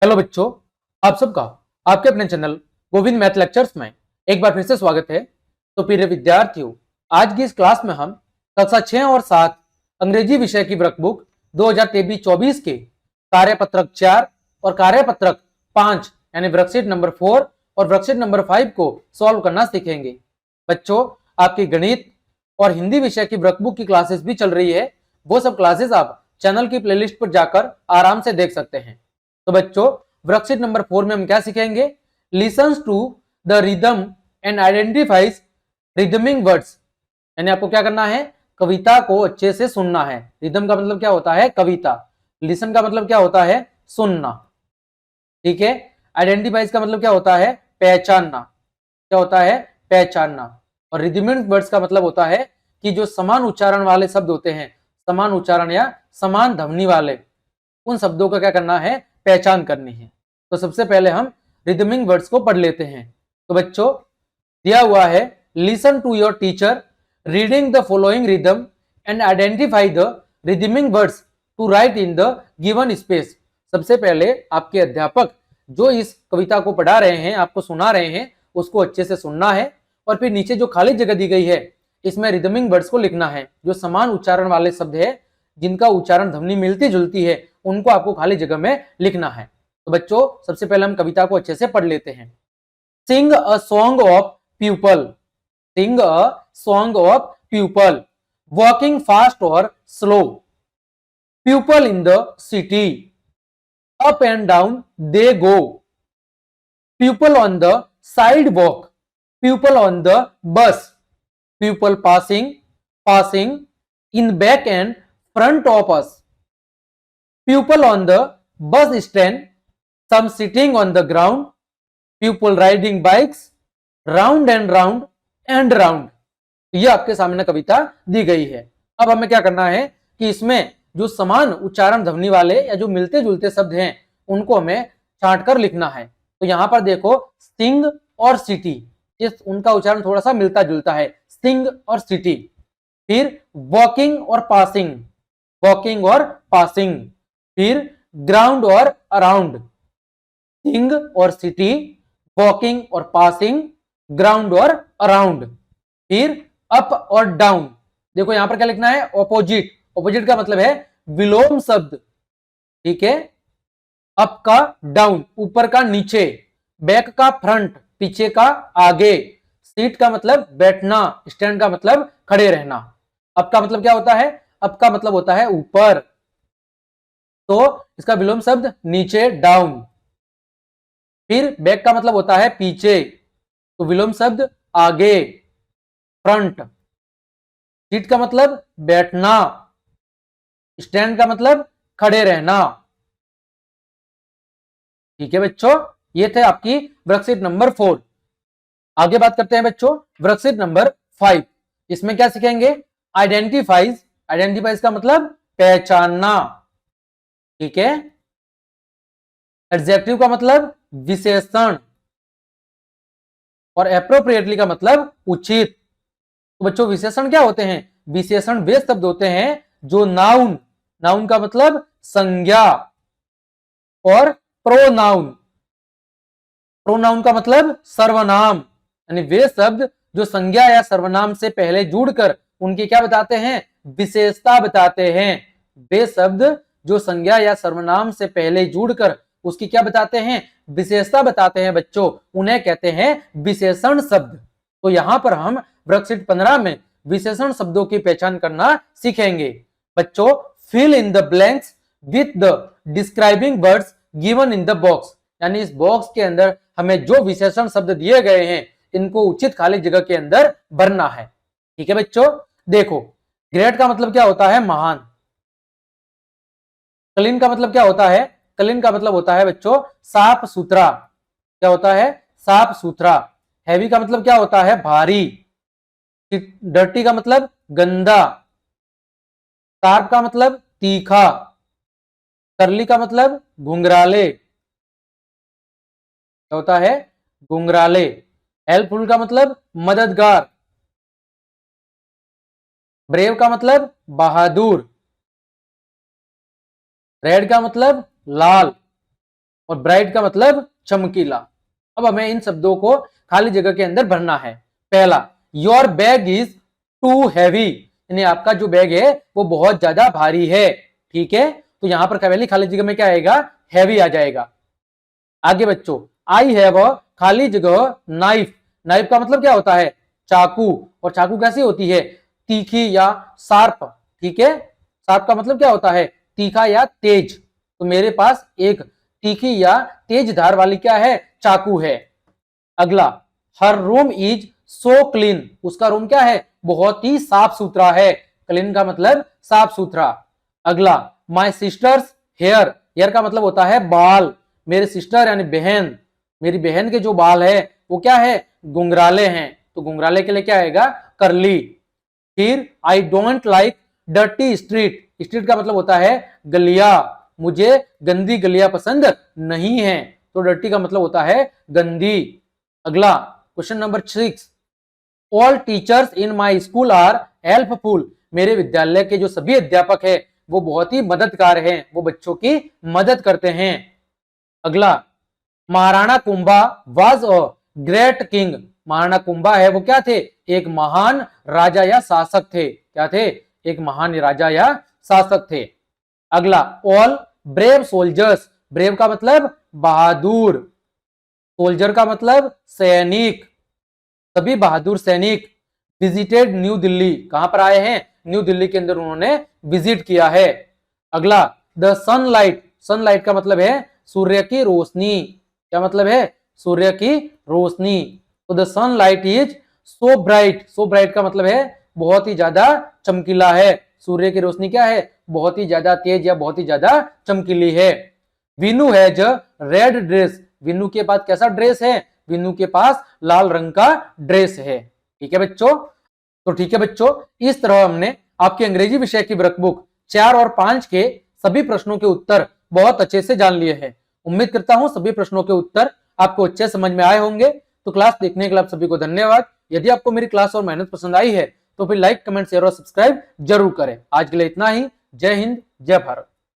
Hello बच्चों, आप सबका आपके अपने चैनल गोविंद मैथ लेक्चर्स में एक बार फिर से स्वागत है। तो प्रिय विद्यार्थियों, आज की इस क्लास में हम कक्षा 6 और 7 अंग्रेजी विषय की वर्कबुक 2023-24 के कार्यपत्रक 4 और कार्यपत्रक 5 यानी वर्कशीट नंबर 4 और वर्कशीट नंबर 5 को सॉल्व करना सीखेंगे। बच्चों, आपकी गणित और हिंदी विषय की वर्कबुक की क्लासेस भी चल रही है। वो सब क्लासेस आप चैनल की प्लेलिस्ट पर जाकर आराम से देख सकते हैं। तो बच्चों, वर्कशीट नंबर 4 में हम क्या सीखेंगे? Listens to the rhythm and identifies rhyming words, यानी आपको क्या करना है? कविता को अच्छे से सुनना है। रिदम का मतलब क्या होता है? कविता। लिसन का मतलब क्या होता है? सुनना। ठीक है। आइडेंटिफाइज का मतलब क्या होता है? पहचानना। क्या होता है? पहचानना। और रिदमिंग वर्ड्स का मतलब होता है कि जो समान उच्चारण वाले शब्द होते हैं, समान उच्चारण या समान ध्वनि वाले, उन शब्दों का क्या करना है? पहचान करनी है। तो सबसे पहले हम रिदमिंग वर्ड्स को पढ़ लेते हैं। तो बच्चों, दिया हुआ है, listen to your teacher reading the following rhythm and identify the rhyming words to write in the given space. सबसे पहले आपके अध्यापक जो इस कविता को पढ़ा रहे हैं, आपको सुना रहे हैं, उसको अच्छे से सुनना है और फिर नीचे जो खाली जगह दी गई है, इसमें रिदमिंग वर्ड्स को लिखना है। जो समान उच्चारण वाले शब्द है, जिनका उच्चारण ध्वनि मिलती जुलती है, उनको आपको खाली जगह में लिखना है। तो बच्चों, सबसे पहले हम कविता को अच्छे से पढ़ लेते हैं। Sing a song of people, sing a song of people, walking fast और slow, people in the city, up and down they go, people on the sidewalk, people on the bus, people passing in back and front of us, people on the bus stand, some sitting on the ground, people riding bikes round and round and round। ये आपके सामने कविता दी गई है। अब हमें क्या करना है कि इसमें जो समान उच्चारण ध्वनि वाले या जो मिलते जुलते शब्द हैं, उनको हमें छांट कर लिखना है। तो यहां पर देखो, सिंग और सिटी, इस उनका उच्चारण थोड़ा सा मिलता जुलता है, सिंग और सिटी। फिर वॉकिंग और पासिंग, वॉकिंग और पासिंग। फिर ग्राउंड और अराउंड, सिंग और सिटी, वॉकिंग और पासिंग, ग्राउंड और अराउंड। फिर अप और डाउन, देखो यहां पर क्या लिखना है? ऑपोजिट। ऑपोजिट का मतलब है विलोम शब्द। ठीक है। अप का डाउन, ऊपर का नीचे, बैक का फ्रंट, पीछे का आगे, सीट का मतलब बैठना, स्टैंड का मतलब खड़े रहना। अप का मतलब क्या होता है? अप का मतलब होता है ऊपर, तो इसका विलोम शब्द नीचे, डाउन। फिर बैक का मतलब होता है पीछे, तो विलोम शब्द आगे, फ्रंट। सीट का मतलब बैठना, स्टैंड का मतलब खड़े रहना। ठीक है बच्चों, ये थे आपकी वर्कशीट नंबर 4। आगे बात करते हैं बच्चों वर्कशीट नंबर 5। इसमें क्या सीखेंगे? आइडेंटिफाइज। आइडेंटिफाइज का मतलब पहचानना। ठीक है। एडजेक्टिव का मतलब विशेषण, और एप्रोप्रिएटली का मतलब उचित। तो बच्चों, विशेषण क्या होते हैं? विशेषण वे शब्द होते हैं जो नाउन, नाउन का मतलब संज्ञा, और प्रोनाउन, प्रोनाउन का मतलब सर्वनाम, यानी वे शब्द जो संज्ञा या सर्वनाम से पहले जुड़कर उनकी क्या बताते हैं? विशेषता बताते हैं। वे शब्द जो संज्ञा या सर्वनाम से पहले जुड़कर उसकी क्या बताते हैं? विशेषता बताते हैं बच्चों, उन्हें कहते हैं विशेषण शब्द। तो यहां पर हम वर्कशीट 15 में विशेषण शब्दों की पहचान करना सीखेंगे। बच्चों, fill in the blanks with the describing words given in the box, यानी इस बॉक्स के अंदर हमें जो विशेषण शब्द दिए गए हैं, इनको उचित खाली जगह के अंदर भरना है। ठीक है बच्चों, देखो, ग्रेट का मतलब क्या होता है? महान। क्लीन का मतलब क्या होता है? क्लीन का मतलब होता है बच्चों साफ सुथरा। क्या होता है? साफ सुथरा। हैवी का मतलब क्या होता है? भारी। डर्टी का मतलब गंदा। शार्प का मतलब तीखा। करली का मतलब घुंघराले। क्या होता है? घुंघराले। हेल्पफुल का मतलब मददगार। ब्रेव का मतलब बहादुर। रेड का मतलब लाल, और ब्राइट का मतलब चमकीला। अब हमें इन शब्दों को खाली जगह के अंदर भरना है। पहला, your bag is too heavy, यानी आपका जो बैग है वो बहुत ज्यादा भारी है। ठीक है, तो यहां पर केवल खाली जगह में क्या आएगा, हैवी आ जाएगा। आगे बच्चों, आई हैव अ खाली जगह नाइफ, नाइफ का मतलब क्या होता है, चाकू। और चाकू कैसी होती है, तीखी या शार्प। ठीक है, शार्प का मतलब क्या होता है, तीखा या तेज। तो मेरे पास एक तीखी या तेज धार वाली क्या है, चाकू है। अगला, हर रूम इज सो क्लीन, उसका रूम क्या है, बहुत ही साफ सुथरा है। क्लीन का मतलब साफ सुथरा। अगला, माई सिस्टर्स हेयर, हेयर का मतलब होता है बाल। मेरे सिस्टर यानी बहन, मेरी बहन के जो बाल है वो क्या है, गुंगराले हैं। तो गुंगराले के लिए क्या आएगा, करली। फिर I don't like dirty street, street का मतलब होता है गलिया, मुझे गंदी गलियां पसंद नहीं है। तो डर्टी का मतलब होता है गंदी। अगला, question number 6, all teachers in my school are helpful, मेरे विद्यालय के जो सभी अध्यापक है वो बहुत ही मददगार हैं, वो बच्चों की मदद करते हैं। अगला, Maharana Kumbha was a great king, Maharana Kumbha है वो क्या थे, एक महान राजा या शासक थे। क्या थे, एक महान राजा या शासक थे। अगला, ऑल ब्रेव सोल्जर्स, ब्रेव का मतलब बहादुर, सोल्जर का मतलब सैनिक, सभी बहादुर सैनिक विजिटेड न्यू दिल्ली, कहां पर आए हैं, न्यू दिल्ली के अंदर उन्होंने विजिट किया है। अगला, द सनलाइट, सनलाइट का मतलब है सूर्य की रोशनी। क्या मतलब है, सूर्य की रोशनी। तो the sunlight is so bright, so bright का मतलब है बहुत ही ज्यादा चमकीला है। सूर्य की रोशनी क्या है, बहुत ही ज्यादा तेज या बहुत ही ज्यादा चमकीली है। Veenu has a red dress, Veenu के पास कैसा ड्रेस है, वीनू के पास लाल रंग का ड्रेस है। ठीक है बच्चों, तो ठीक है बच्चों, इस तरह हमने आपके अंग्रेजी विषय की वर्कबुक 4 और 5 के सभी प्रश्नों के उत्तर बहुत अच्छे से जान लिए हैं। उम्मीद करता हूं सभी प्रश्नों के उत्तर आपको अच्छे समझ में आए होंगे। तो क्लास देखने के लिए आप सभी को धन्यवाद। यदि आपको मेरी क्लास और मेहनत पसंद आई है तो फिर लाइक, कमेंट, शेयर और सब्सक्राइब जरूर करें। आज के लिए इतना ही। जय हिंद, जय भारत।